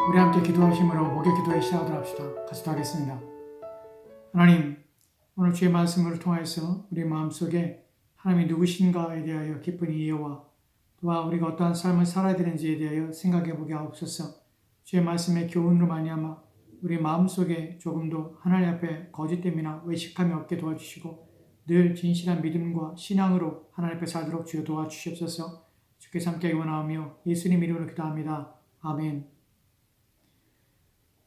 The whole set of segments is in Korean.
우리 함께 기도하심으로 목요 기도에 시작하도록 합시다. 같이 하겠습니다. 하나님, 오늘 주의 말씀을 통해서 우리 마음속에 하나님이 누구신가에 대하여 깊은 이해와 또한 우리가 어떠한 삶을 살아야 되는지에 대하여 생각해 보게 하옵소서. 주의 말씀의 교훈으로 말미암아 우리 마음속에 조금도 하나님 앞에 거짓됨이나 외식함이 없게 도와주시고 늘 진실한 믿음과 신앙으로 하나님 앞에 살도록 주여 도와주시옵소서. 주께서 함께 원하오며 예수님 이름으로 기도합니다. 아멘.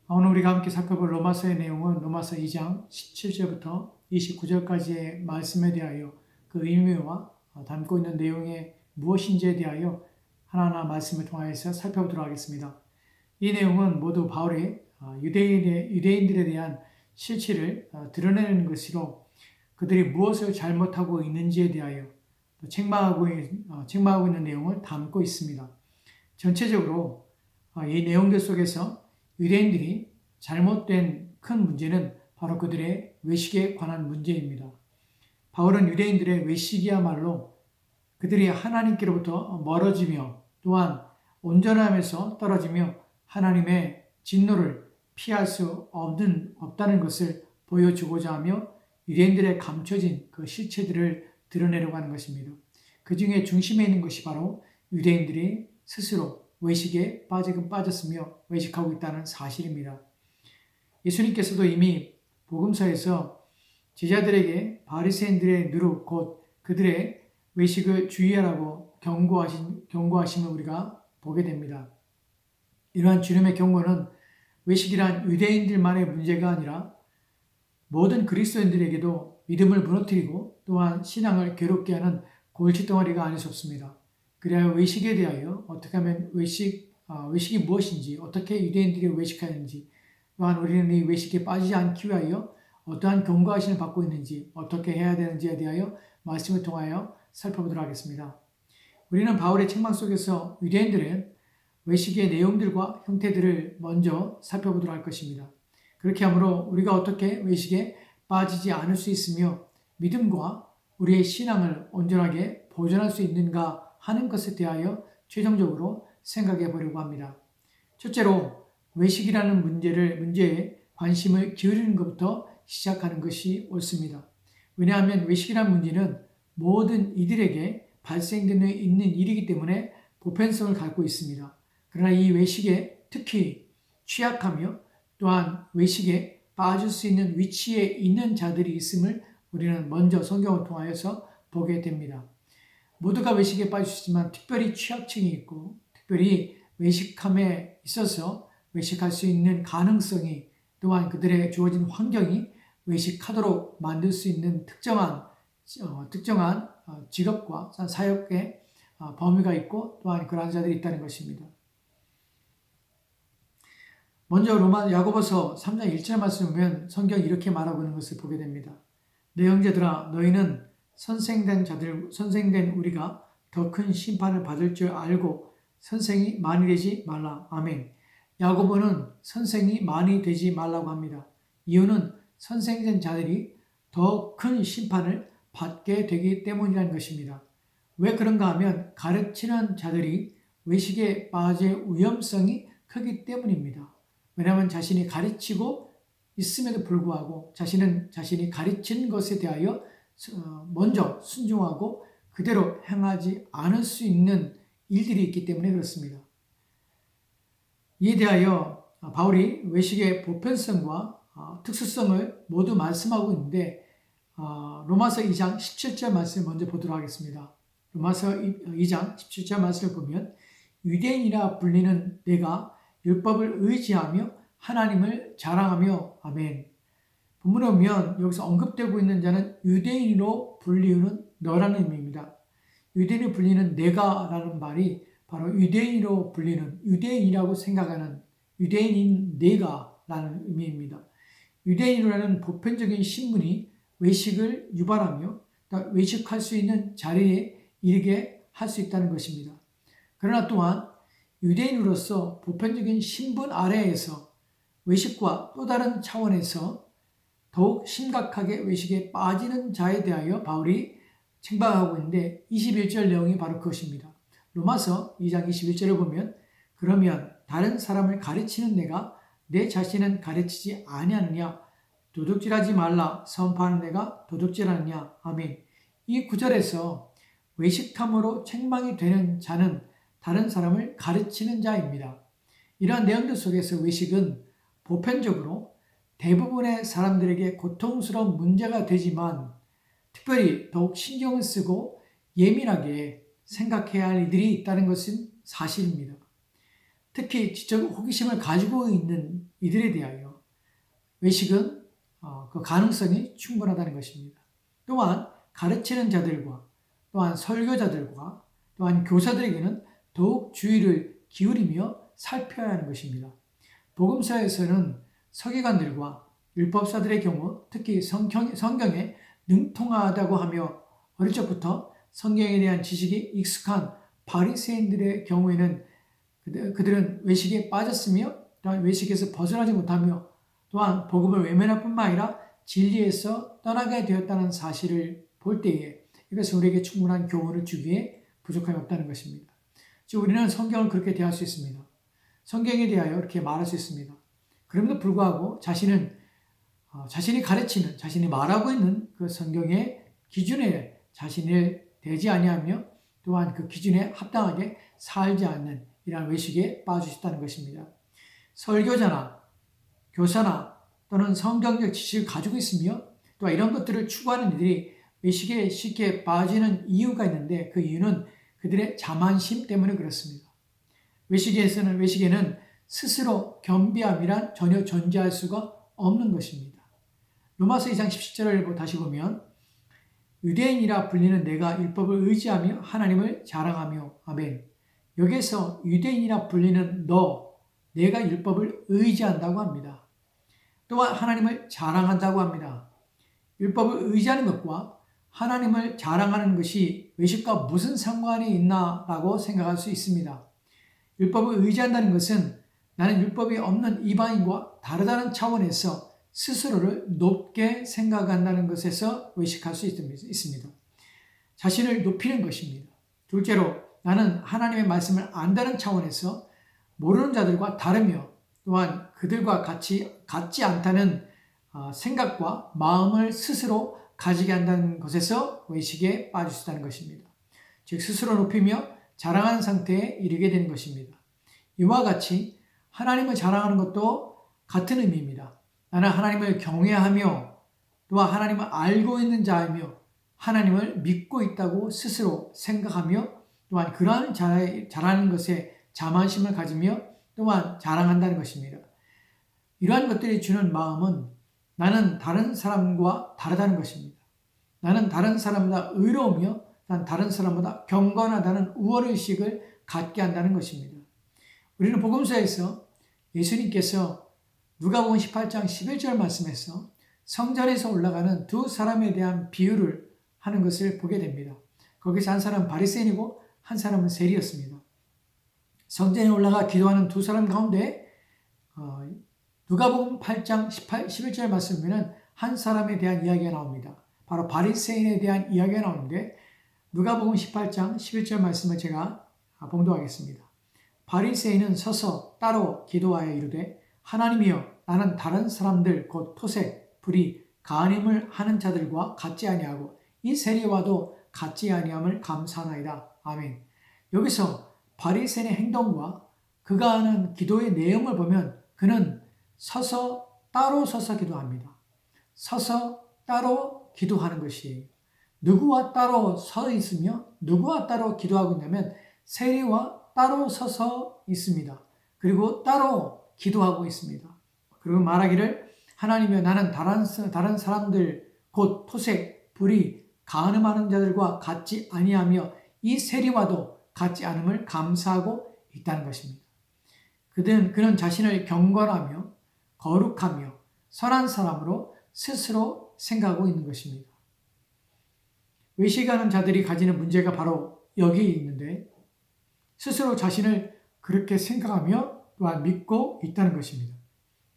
오늘 우리가 함께 살펴볼 로마서의 내용은 로마서 2장 17절부터 29절까지의 말씀에 대하여 그 의미와 담고 있는 내용이 무엇인지에 대하여 하나하나 말씀을 통하여서 살펴보도록 하겠습니다. 이 내용은 모두 바울이 유대인들에 대한 실체를 드러내는 것으로 그들이 무엇을 잘못하고 있는지에 대하여 책망하고 있는 내용을 담고 있습니다. 전체적으로 이 내용들 속에서 유대인들이 잘못된 큰 문제는 바로 그들의 외식에 관한 문제입니다. 바울은 유대인들의 외식이야말로 그들이 하나님께로부터 멀어지며 또한 온전함에서 떨어지며 하나님의 진노를 피할 수 없다는 것을 보여주고자 하며 유대인들의 감춰진 그 실체들을 드러내려고 하는 것입니다. 그 중에 중심에 있는 것이 바로 유대인들이 스스로 외식에 빠졌으며 외식하고 있다는 사실입니다. 예수님께서도 이미 복음서에서 제자들에게 바리새인들의 누룩 곧 그들의 외식을 주의하라고 경고하심을 우리가 보게 됩니다. 이러한 주님의 경고는 외식이란 유대인들만의 문제가 아니라 모든 그리스도인들에게도 믿음을 무너뜨리고 또한 신앙을 괴롭게 하는 골칫덩어리가 아닐 수 없습니다. 그래야 외식에 대하여 어떻게 하면 외식이 무엇인지, 어떻게 유대인들이 외식하는지, 또한 우리는 이 외식에 빠지지 않기 위하여 어떠한 경고하심을 받고 있는지, 어떻게 해야 되는지에 대하여 말씀을 통하여 살펴보도록 하겠습니다. 우리는 바울의 책망 속에서 유대인들은 외식의 내용들과 형태들을 먼저 살펴보도록 할 것입니다. 그렇게 하므로 우리가 어떻게 외식에 빠지지 않을 수 있으며 믿음과 우리의 신앙을 온전하게 보존할 수 있는가 하는 것에 대하여 최종적으로 생각해 보려고 합니다. 첫째로 외식이라는 문제에 관심을 기울이는 것부터 시작하는 것이 옳습니다. 왜냐하면 외식이라는 문제는 모든 이들에게 발생되는 있는 일이기 때문에 보편성을 갖고 있습니다. 그러나 이 외식에 특히 취약하며 또한 외식에 빠질 수 있는 위치에 있는 자들이 있음을 우리는 먼저 성경을 통하여서 보게 됩니다. 모두가 외식에 빠질 수 있지만 특별히 취약층이 있고 특별히 외식함에 있어서 외식할 수 있는 가능성이 또한 그들에게 주어진 환경이 외식하도록 만들 수 있는 특정한 직업과 사역의 범위가 있고 또한 그러한 자들이 있다는 것입니다. 먼저 야고보서 3장 1절 말씀을 보면 성경이 이렇게 말하고 있는 것을 보게 됩니다. 내 형제들아 너희는 선생된 우리가 더 큰 심판을 받을 줄 알고 선생이 많이 되지 말라. 아멘. 야고보는 선생이 많이 되지 말라고 합니다. 이유는 선생된 자들이 더 큰 심판을 받게 되기 때문이라는 것입니다. 왜 그런가 하면 가르치는 자들이 외식에 빠질 위험성이 크기 때문입니다. 왜냐하면 자신이 가르치고 있음에도 불구하고 자신이 가르친 것에 대하여 먼저 순종하고 그대로 행하지 않을 수 있는 일들이 있기 때문에 그렇습니다. 이에 대하여 바울이 외식의 보편성과 특수성을 모두 말씀하고 있는데 로마서 2장 17절 말씀을 먼저 보도록 하겠습니다. 로마서 2장 17절 말씀을 보면 유대인이라 불리는 내가 율법을 의지하며 하나님을 자랑하며 아멘. 본문에 보면 여기서 언급되고 있는 자는 유대인으로 불리우는 너라는 의미입니다. 유대인으로 불리는 내가라는 말이 바로 유대인으로 불리는 유대인이라고 생각하는 유대인인 내가라는 의미입니다. 유대인이라는 보편적인 신분이 외식을 유발하며 외식할 수 있는 자리에 이르게 할 수 있다는 것입니다. 그러나 또한 유대인으로서 보편적인 신분 아래에서 외식과 또 다른 차원에서 더욱 심각하게 외식에 빠지는 자에 대하여 바울이 책망하고 있는데 21절 내용이 바로 그것입니다. 로마서 2장 21절을 보면 그러면 다른 사람을 가르치는 내가 내 자신은 가르치지 아니하느냐? 도둑질하지 말라 선포하는 내가 도둑질하느냐? 아멘. 이 구절에서 외식함으로 책망이 되는 자는 다른 사람을 가르치는 자입니다. 이러한 내용들 속에서 외식은 보편적으로 대부분의 사람들에게 고통스러운 문제가 되지만 특별히 더욱 신경을 쓰고 예민하게 생각해야 할 이들이 있다는 것은 사실입니다. 특히 지적 호기심을 가지고 있는 이들에 대하여 외식은 그 가능성이 충분하다는 것입니다. 또한 가르치는 자들과 또한 설교자들과 또한 교사들에게는 더욱 주의를 기울이며 살펴야 하는 것입니다. 복음서에서는 서기관들과 율법사들의 경우 특히 성경에 능통하다고 하며 어릴 적부터 성경에 대한 지식이 익숙한 바리새인들의 경우에는 그들은 외식에 빠졌으며 또한 외식에서 벗어나지 못하며 또한 복음을 외면할 뿐만 아니라 진리에서 떠나게 되었다는 사실을 볼 때에 이것은 우리에게 충분한 교훈을 주기에 부족함이 없다는 것입니다. 즉 우리는 성경을 그렇게 대할 수 있습니다. 성경에 대하여 이렇게 말할 수 있습니다. 그럼에도 불구하고 자신이 가르치는, 자신이 말하고 있는 그 성경의 기준에 자신을 대지 아니하며 또한 그 기준에 합당하게 살지 않는 이러한 외식에 빠지셨다는 것입니다. 설교자나 교사나 또는 성경적 지식을 가지고 있으며 또 이런 것들을 추구하는 이들이 외식에 쉽게 빠지는 이유가 있는데 그 이유는 그들의 자만심 때문에 그렇습니다. 외식에는 스스로 겸비함이란 전혀 존재할 수가 없는 것입니다. 로마서 2장 17절을 다시 보면 유대인이라 불리는 내가 율법을 의지하며 하나님을 자랑하며 아멘. 여기에서 유대인이라 불리는 내가 율법을 의지한다고 합니다. 또한 하나님을 자랑한다고 합니다. 율법을 의지하는 것과 하나님을 자랑하는 것이 외식과 무슨 상관이 있나라고 생각할 수 있습니다. 율법을 의지한다는 것은 나는 율법이 없는 이방인과 다르다는 차원에서 스스로를 높게 생각한다는 것에서 외식할 수 있습니다. 자신을 높이는 것입니다. 둘째로 나는 하나님의 말씀을 안다는 차원에서 모르는 자들과 다르며 또한 그들과 같지 않다는 생각과 마음을 스스로 가지게 한다는 것에서 외식에 빠질 수 있다는 것입니다. 즉 스스로 높이며 자랑하는 상태에 이르게 되는 것입니다. 이와 같이 하나님을 자랑하는 것도 같은 의미입니다. 나는 하나님을 경외하며 또한 하나님을 알고 있는 자이며 하나님을 믿고 있다고 스스로 생각하며 또한 그러한 잘하는 것에 자만심을 가지며 또한 자랑한다는 것입니다. 이러한 것들이 주는 마음은 나는 다른 사람과 다르다는 것입니다. 나는 다른 사람보다 의로우며 난 다른 사람보다 경건하다는 우월의식을 갖게 한다는 것입니다. 우리는 복음서에서 예수님께서 누가복음 18장 11절 말씀에서 성전에서 올라가는 두 사람에 대한 비유를 하는 것을 보게 됩니다. 거기서 한 사람은 바리새인이고 한 사람은 세리였습니다. 성전에 올라가 기도하는 두 사람 가운데 누가복음 8장 11절 말씀 보면 한 사람에 대한 이야기가 나옵니다. 바로 바리새인에 대한 이야기가 나오는데 누가복음 18장 11절 말씀을 제가 봉독하겠습니다. 바리새인은 서서 따로 기도하여 이르되 하나님이여 나는 다른 사람들 곧 토색, 불의, 간음을 하는 자들과 같지 아니하고 이 세리와도 같지 아니함을 감사하나이다. 아멘. 여기서 바리새인의 행동과 그가 하는 기도의 내용을 보면 그는 따로 서서 기도합니다. 서서 따로 기도하는 것이에요. 누구와 따로 서 있으며 누구와 따로 기도하고 있냐면 세리와 따로 서서 있습니다. 그리고 따로 기도하고 있습니다. 그리고 말하기를 하나님이여 나는 다른 사람들 곧 토색, 불의, 간음하는 자들과 같지 아니하며 이 세리와도 같지 않음을 감사하고 있다는 것입니다. 그는 자신을 경건하며 거룩하며 선한 사람으로 스스로 생각하고 있는 것입니다. 외식하는 자들이 가지는 문제가 바로 여기 있는데 스스로 자신을 그렇게 생각하며 또한 믿고 있다는 것입니다.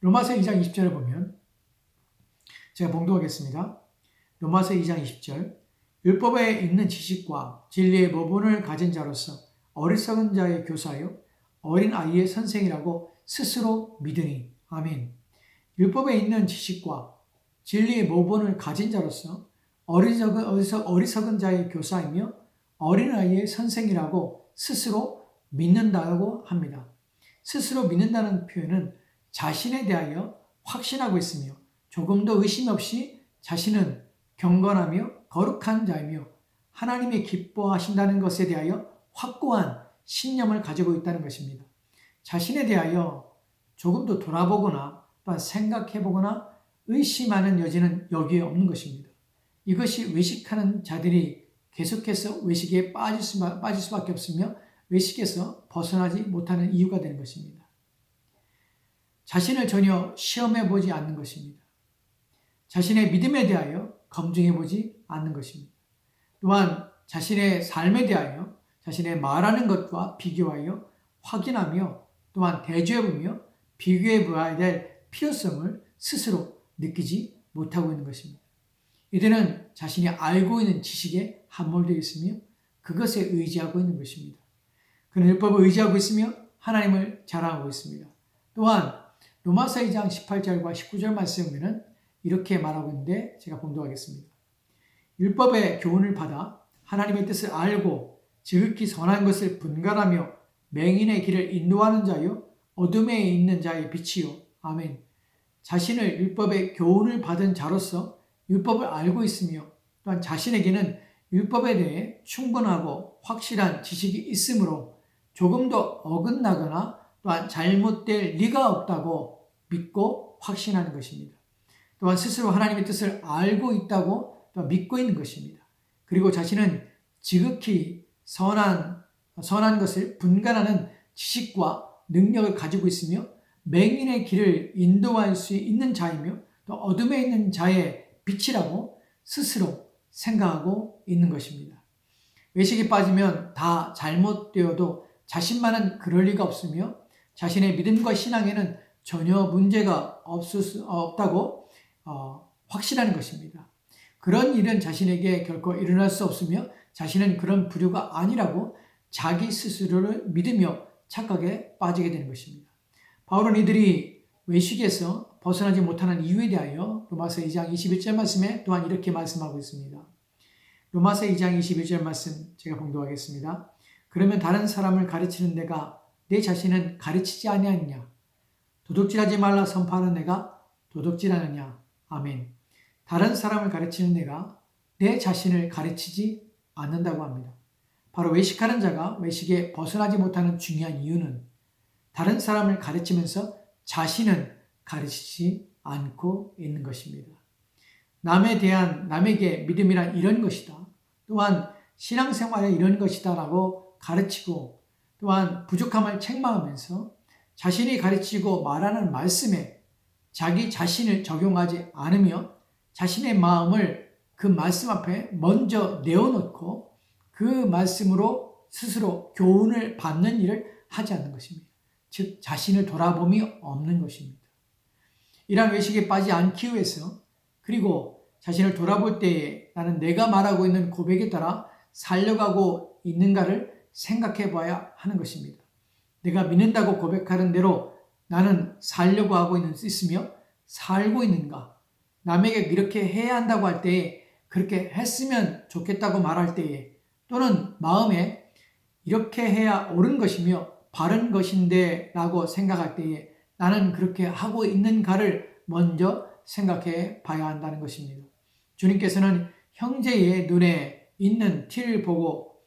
로마서 2장 20절을 보면 제가 봉독하겠습니다. 로마서 2장 20절 율법에 있는 지식과 진리의 모본을 가진 자로서 어리석은 자의 교사요 어린아이의 선생이라고 스스로 믿으니. 아멘. 율법에 있는 지식과 진리의 모본을 가진 자로서 어리석은 자의 교사이며 어린아이의 선생이라고 스스로 믿는다고 합니다. 스스로 믿는다는 표현은 자신에 대하여 확신하고 있으며 조금도 의심 없이 자신은 경건하며 거룩한 자이며 하나님이 기뻐하신다는 것에 대하여 확고한 신념을 가지고 있다는 것입니다. 자신에 대하여 조금도 돌아보거나 또한 생각해보거나 의심하는 여지는 여기에 없는 것입니다. 이것이 외식하는 자들이 계속해서 외식에 빠질 수밖에 없으며 외식에서 벗어나지 못하는 이유가 되는 것입니다. 자신을 전혀 시험해보지 않는 것입니다. 자신의 믿음에 대하여 검증해보지 않는 것입니다. 또한 자신의 삶에 대하여 자신의 말하는 것과 비교하여 확인하며 또한 대조해보며 비교해봐야 될 필요성을 스스로 느끼지 못하고 있는 것입니다. 이들은 자신이 알고 있는 지식에 함몰되어 있으며 그것에 의지하고 있는 것입니다. 그는 율법을 의지하고 있으며 하나님을 자랑하고 있습니다. 또한 로마서 2장 18절과 19절 말씀에 보면 이렇게 말하고 있는데 제가 봉독하겠습니다. 율법의 교훈을 받아 하나님의 뜻을 알고 지극히 선한 것을 분간하며 맹인의 길을 인도하는 자요 어둠에 있는 자의 빛이요. 아멘. 자신을 율법의 교훈을 받은 자로서 율법을 알고 있으며 또한 자신에게는 율법에 대해 충분하고 확실한 지식이 있으므로 조금도 어긋나거나 또한 잘못될 리가 없다고 믿고 확신하는 것입니다. 또한 스스로 하나님의 뜻을 알고 있다고 또 믿고 있는 것입니다. 그리고 자신은 지극히 선한 것을 분간하는 지식과 능력을 가지고 있으며 맹인의 길을 인도할 수 있는 자이며 또 어둠에 있는 자의 빛이라고 스스로 생각하고 있는 것입니다. 외식에 빠지면 다 잘못되어도 자신만은 그럴 리가 없으며 자신의 믿음과 신앙에는 전혀 문제가 없다고 확신하는 것입니다. 그런 일은 자신에게 결코 일어날 수 없으며 자신은 그런 부류가 아니라고 자기 스스로를 믿으며 착각에 빠지게 되는 것입니다. 바울은 이들이 외식에서 벗어나지 못하는 이유에 대하여 로마서 2장 21절 말씀에 또한 이렇게 말씀하고 있습니다. 로마서 2장 21절 말씀 제가 봉독하겠습니다. 그러면 다른 사람을 가르치는 내가 내 자신은 가르치지 아니하느냐? 도둑질하지 말라 선포하는 내가 도둑질하느냐? 아멘. 다른 사람을 가르치는 내가 내 자신을 가르치지 않는다고 합니다. 바로 외식하는 자가 외식에 벗어나지 못하는 중요한 이유는 다른 사람을 가르치면서 자신은 가르치지 않고 있는 것입니다. 남에게 믿음이란 이런 것이다. 또한 신앙생활은 이런 것이다 라고 가르치고 또한 부족함을 책망하면서 자신이 가르치고 말하는 말씀에 자기 자신을 적용하지 않으며 자신의 마음을 그 말씀 앞에 먼저 내어놓고 그 말씀으로 스스로 교훈을 받는 일을 하지 않는 것입니다. 즉 자신을 돌아봄이 없는 것입니다. 이러한 외식에 빠지지 않기 위해서 그리고 자신을 돌아볼 때에 나는 내가 말하고 있는 고백에 따라 살려가고 있는가를 생각해 봐야 하는 것입니다. 내가 믿는다고 고백하는 대로 나는 살려고 하고 있으며 살고 있는가? 남에게 이렇게 해야 한다고 할 때에 그렇게 했으면 좋겠다고 말할 때에 또는 마음에 이렇게 해야 옳은 것이며 바른 것인데 라고 생각할 때에 나는 그렇게 하고 있는가를 먼저 생각해 봐야 한다는 것입니다. 주님께서는 형제의 눈에 있는 티를 보고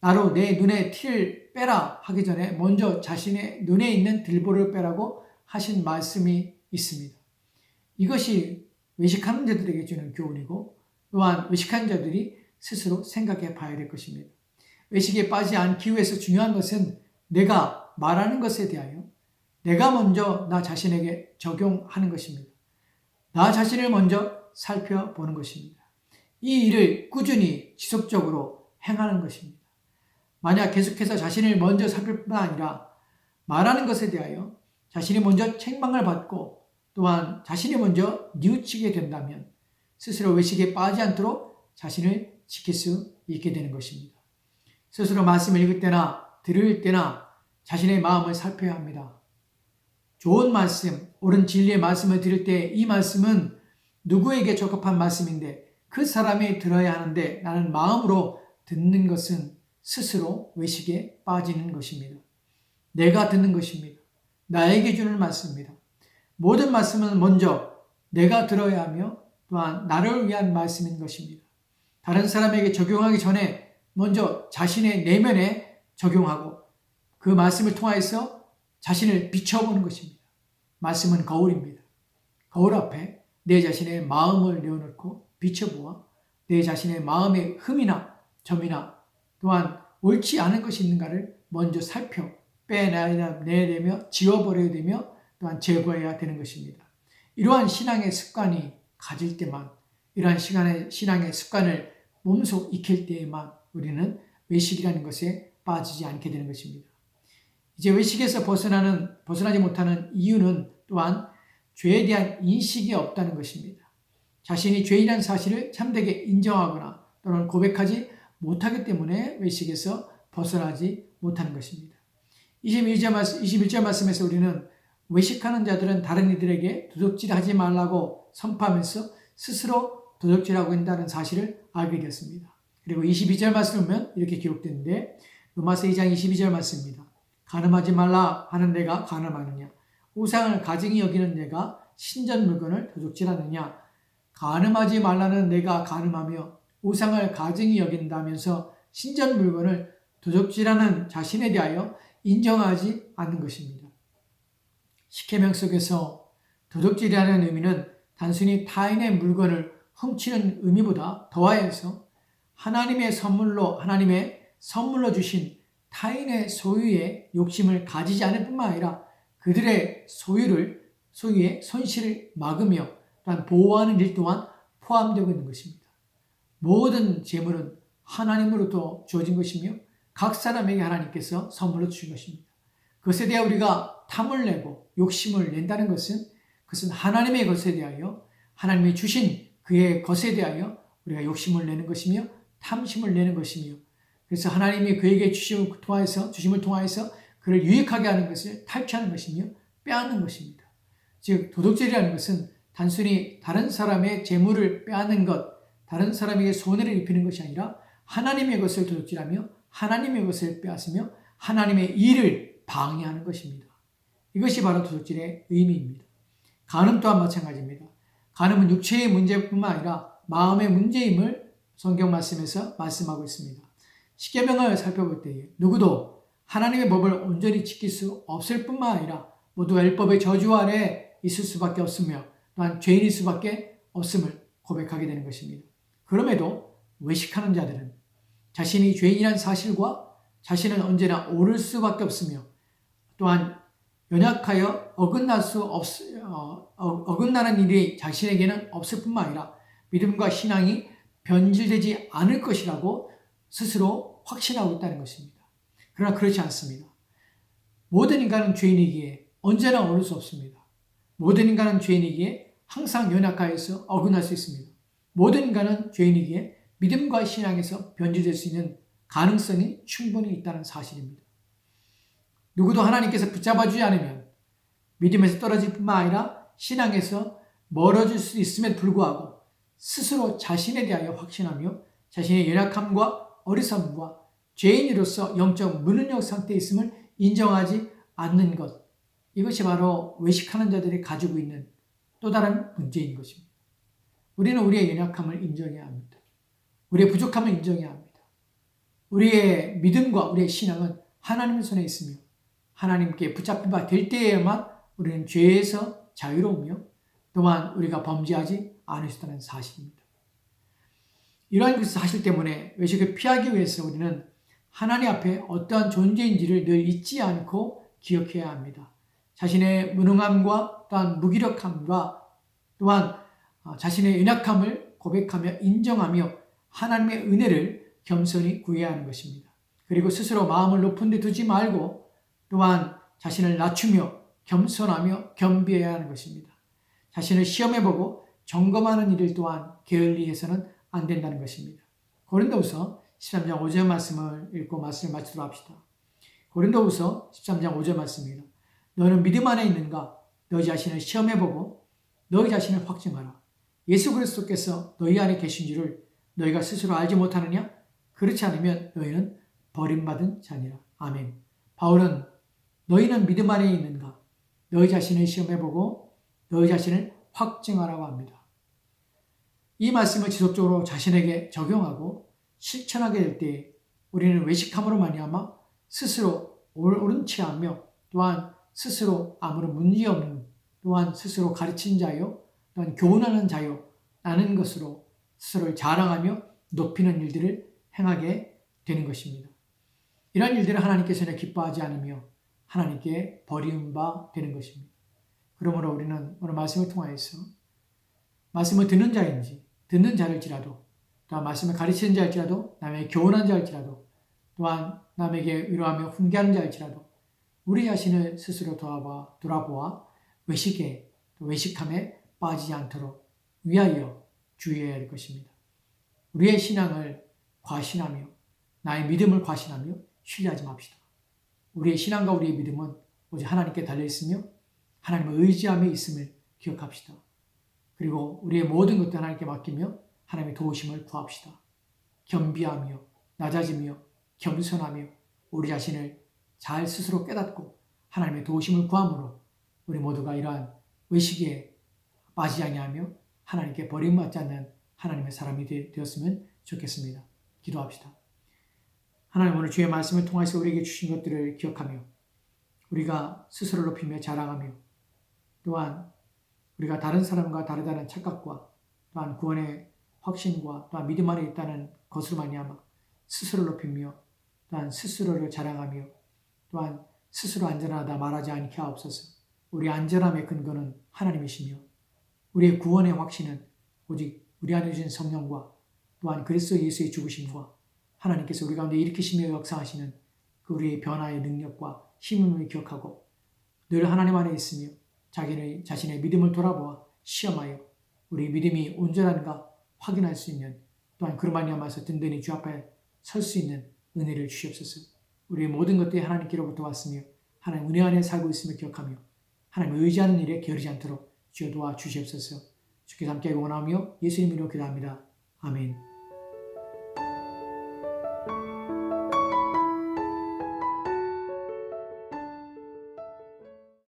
나로 내 눈에 티를 빼라 하기 전에 먼저 자신의 눈에 있는 들보를 빼라고 하신 말씀이 있습니다. 이것이 외식하는 자들에게 주는 교훈이고 또한 외식하는 자들이 스스로 생각해 봐야 될 것입니다. 외식에 빠지지 않기 위해서 중요한 것은 내가 말하는 것에 대하여 내가 먼저 나 자신에게 적용하는 것입니다. 나 자신을 먼저 살펴보는 것입니다. 이 일을 꾸준히 지속적으로 행하는 것입니다. 만약 계속해서 자신을 먼저 살필 뿐 아니라 말하는 것에 대하여 자신이 먼저 책망을 받고 또한 자신이 먼저 뉘우치게 된다면 스스로 외식에 빠지지 않도록 자신을 지킬 수 있게 되는 것입니다. 스스로 말씀을 읽을 때나 들을 때나 자신의 마음을 살펴야 합니다. 좋은 말씀, 옳은 진리의 말씀을 들을 때 이 말씀은 누구에게 적합한 말씀인데 그 사람이 들어야 하는데 나는 마음으로 듣는 것은 스스로 외식에 빠지는 것입니다. 내가 듣는 것입니다. 나에게 주는 말씀입니다. 모든 말씀은 먼저 내가 들어야 하며 또한 나를 위한 말씀인 것입니다. 다른 사람에게 적용하기 전에 먼저 자신의 내면에 적용하고 그 말씀을 통하여서 자신을 비춰보는 것입니다. 말씀은 거울입니다. 거울 앞에 내 자신의 마음을 내어놓고 비춰보아 내 자신의 마음의 흠이나 점이나 또한 옳지 않은 것이 있는가를 먼저 살펴 빼내야 지워버려야 되며 또한 제거해야 되는 것입니다. 이러한 신앙의 습관이 가질 때만 이러한 신앙의 습관을 몸소 익힐 때에만 우리는 외식이라는 것에 빠지지 않게 되는 것입니다. 이제 외식에서 벗어나지 못하는 이유는 또한 죄에 대한 인식이 없다는 것입니다. 자신이 죄인이라는 사실을 참되게 인정하거나 또는 고백하지 못하기 때문에 외식에서 벗어나지 못하는 것입니다. 21절 말씀에서 우리는 외식하는 자들은 다른 이들에게 도둑질하지 말라고 선포하면서 스스로 도둑질하고 있다는 사실을 알게 되었습니다. 그리고 22절 말씀을 보면 이렇게 기록되는데 로마서 2장 22절 말씀입니다. 간음하지 말라 하는 내가 간음하느냐? 우상을 가증히 여기는 내가 신전 물건을 도둑질하느냐? 간음하지 말라는 내가 간음하며 우상을 가증히 여긴다면서 신전 물건을 도둑질하는 자신에 대하여 인정하지 않는 것입니다. 십계명 속에서 도둑질이라는 의미는 단순히 타인의 물건을 훔치는 의미보다 더하여서 하나님의 선물로 주신 타인의 소유에 욕심을 가지지 않을 뿐만 아니라 그들의 소유의 손실을 막으며 또한 보호하는 일 또한 포함되고 있는 것입니다. 모든 재물은 하나님으로부터 주어진 것이며 각 사람에게 하나님께서 선물로 주신 것입니다. 그것에 대해 우리가 탐을 내고 욕심을 낸다는 그것은 하나님의 것에 대하여 하나님이 주신 그의 것에 대하여 우리가 욕심을 내는 것이며 탐심을 내는 것이며 그래서 하나님이 그에게 주심을 통하여서 그를 유익하게 하는 것을 탈취하는 것이며 빼앗는 것입니다. 즉 도둑질이라는 것은 단순히 다른 사람의 재물을 빼앗는 것, 다른 사람에게 손해를 입히는 것이 아니라 하나님의 것을 도둑질하며 하나님의 것을 빼앗으며 하나님의 일을 방해하는 것입니다. 이것이 바로 도둑질의 의미입니다. 간음 또한 마찬가지입니다. 간음은 육체의 문제뿐만 아니라 마음의 문제임을 성경 말씀에서 말씀하고 있습니다. 십계명을 살펴볼 때에 누구도 하나님의 법을 온전히 지킬 수 없을 뿐만 아니라 모두가 율법의 저주 아래 있을 수밖에 없으며 또한 죄인일 수밖에 없음을 고백하게 되는 것입니다. 그럼에도 외식하는 자들은 자신이 죄인이라는 사실과 자신은 언제나 오를 수밖에 없으며 또한 연약하여 어긋나는 일이 자신에게는 없을 뿐만 아니라 믿음과 신앙이 변질되지 않을 것이라고 스스로 확신하고 있다는 것입니다. 그러나 그렇지 않습니다. 모든 인간은 죄인이기에 언제나 오를 수 없습니다. 모든 인간은 죄인이기에 항상 연약하여서 어긋날 수 있습니다. 모든 인간은 죄인이기에 믿음과 신앙에서 변질될 수 있는 가능성이 충분히 있다는 사실입니다. 누구도 하나님께서 붙잡아주지 않으면 믿음에서 떨어질 뿐만 아니라 신앙에서 멀어질 수 있음에도 불구하고 스스로 자신에 대하여 확신하며 자신의 연약함과 어리석음과 죄인으로서 영적 무능력 상태에 있음을 인정하지 않는 것, 이것이 바로 외식하는 자들이 가지고 있는 또 다른 문제인 것입니다. 우리는 우리의 연약함을 인정해야 합니다. 우리의 부족함을 인정해야 합니다. 우리의 믿음과 우리의 신앙은 하나님의 손에 있으며 하나님께 붙잡힌 바 될 때에만 우리는 죄에서 자유로우며 또한 우리가 범죄하지 않을 수 있다는 사실입니다. 이러한 사실 때문에 외식을 피하기 위해서 우리는 하나님 앞에 어떠한 존재인지를 늘 잊지 않고 기억해야 합니다. 자신의 무능함과 또한 무기력함과 또한 자신의 연약함을 고백하며 인정하며 하나님의 은혜를 겸손히 구해야 하는 것입니다. 그리고 스스로 마음을 높은 데 두지 말고 또한 자신을 낮추며 겸손하며 겸비해야 하는 것입니다. 자신을 시험해보고 점검하는 일을 또한 게을리해서는 안 된다는 것입니다. 고린도후서 13장 5절 말씀을 읽고 말씀을 마치도록 합시다. 고린도후서 13장 5절 말씀입니다. 너는 믿음 안에 있는가? 너희 자신을 시험해보고 너희 자신을 확증하라. 예수 그리스도께서 너희 안에 계신 줄을 너희가 스스로 알지 못하느냐? 그렇지 않으면 너희는 버림받은 자니라. 아멘. 바울은 너희는 믿음 안에 있는가? 너희 자신을 시험해보고 너희 자신을 확증하라고 합니다. 이 말씀을 지속적으로 자신에게 적용하고 실천하게 될 때 우리는 외식함으로 말미암아 스스로 옳은 체하며 또한 스스로 아무런 문제없는 또한 스스로 가르친 자요 또한 교훈하는 자요 라는 것으로 스스로를 자랑하며 높이는 일들을 행하게 되는 것입니다. 이러한 일들을 하나님께서는 기뻐하지 않으며 하나님께 버리운 바 되는 것입니다. 그러므로 우리는 오늘 말씀을 통하여서 말씀을 듣는 자인지 듣는 자일지라도 또한 말씀을 가르치는 자일지라도 남에게 교훈하는 자일지라도 또한 남에게 위로하며 훈계하는 자일지라도 우리 자신을 스스로 돌아보아 외식에 또 외식함에 빠지지 않도록 위하여 주의해야 할 것입니다. 우리의 신앙을 과신하며 나의 믿음을 과신하며 신뢰하지 맙시다. 우리의 신앙과 우리의 믿음은 오직 하나님께 달려있으며 하나님을 의지함에 있음을 기억합시다. 그리고 우리의 모든 것도 하나님께 맡기며 하나님의 도우심을 구합시다. 겸비하며 낮아지며 겸손하며 우리 자신을 잘 스스로 깨닫고 하나님의 도우심을 구함으로 우리 모두가 이러한 외식에 빠지지 아니하며 하나님께 버림받지 않는 하나님의 사람이 되었으면 좋겠습니다. 기도합시다. 하나님, 오늘 주의 말씀을 통해서 우리에게 주신 것들을 기억하며 우리가 스스로를 높이며 자랑하며 또한 우리가 다른 사람과 다르다는 착각과 또한 구원의 확신과 또한 믿음 안에 있다는 것으로 말미암아 스스로를 높이며 또한 스스로를 자랑하며 또한 스스로 안전하다 말하지 않게 하옵소서. 우리 안전함의 근거는 하나님이시며 우리의 구원의 확신은 오직 우리 안에 주신 성령과 또한 그리스도 예수의 죽으심과 하나님께서 우리 가운데 일으키시며 역사하시는 그 우리의 변화의 능력과 힘을 기억하고 늘 하나님 안에 있으며 자신의 믿음을 돌아보아 시험하여 우리 믿음이 온전한가 확인할 수 있는 또한 그로 말미암아서 든든히 주 앞에 설 수 있는 은혜를 주시옵소서. 우리의 모든 것들이 하나님께로부터 왔으며 하나님 은혜 안에 살고 있음을 기억하며 하나님을 의지하는 일에 게으르지 않도록 주여 도와주시옵소서. 주께서 함께 원하며 예수님 이름으로 기도합니다. 아멘.